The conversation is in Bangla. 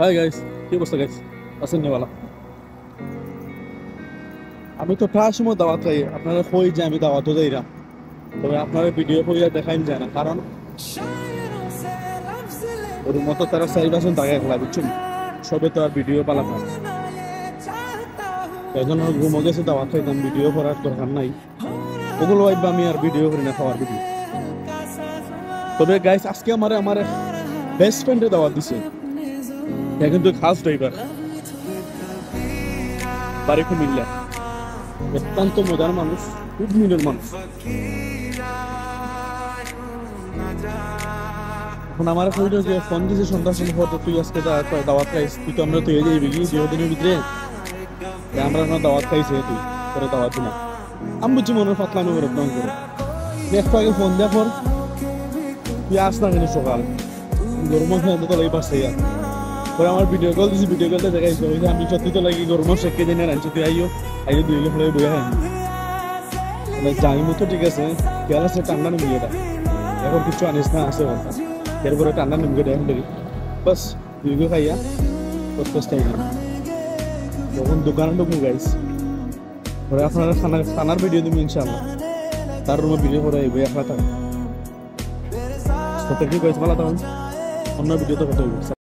হাই গাইস, কি অবস্থা গাইস? আছেন নি ভালো? আমি তো প্রায় সময় দাওয়াত খাই, আপনারা কই যে আমি দাওয়াতও যাই না। তবে আপনারা ভিডিও কইয়া দেখাইন যায় না, কারণ ওর মতো তারা চারি পাঁচজন থাকে একলা, বুঝছেন? সবে তো আর ভিডিও পালাম না, এই জন্য ঘুমো গেছে দাওয়াত খাইতাম, ভিডিও করার দরকার নাই। ওগুলো ভাইবা আমি আর ভিডিও করি না, খাওয়ার ভিডিও। তবে গাইস আজকে আমার বেস্ট ফ্রেন্ডে দাওয়াত দিছে। হ্যাঁ, কিন্তু খাস ড্রাইভার, বাড়ি কুমিল্লা। অত্যন্ত মজার মানুষ, খুব মিলের মানুষ। এখন আমার কইল যে ফোন দিছে সন্ধ্যার সময়, হয়তো তুই আজকে দাওয়াত খাইস, তুই তো আমরা তুই যাইবি কি দিনের ভিতরে আমরা না দাওয়াত খাইছে, তুই তোর দাওয়াত দিনা। আমি বুঝছি মনের ফাতলামি করে দম করে একটু আগে ফোন দেওয়ার পর তুই আস না কেন সকাল গরম তো লাগি পাশে পরে আমার ভিডিও কল দিছি, ভিডিও কলটা দেখাইছো ওই যে আমি সত্যি তো লাগি গরম শেখে দিনে রাঁধছি, তুই আইও আইও দুই ফেলে বইয়া হয়নি মানে জানি মতো ঠিক আছে। খেয়াল আছে ঠান্ডা নেমে এটা এখন কিছু আনিস না আছে কথা এরপরে ঠান্ডা নেমে এখন দেখি বাস দুই খাইয়া প্রস্তুত যখন দোকানে ঢুকবো গাইস, পরে আপনারা খানার ভিডিও দেবেন ইনশাআল্লাহ। তার রুমে ভিডিও করে আইবো একলা থাকবে। কি গাইস ভালো থাকুন, অন্য ভিডিওতে কথা হইব।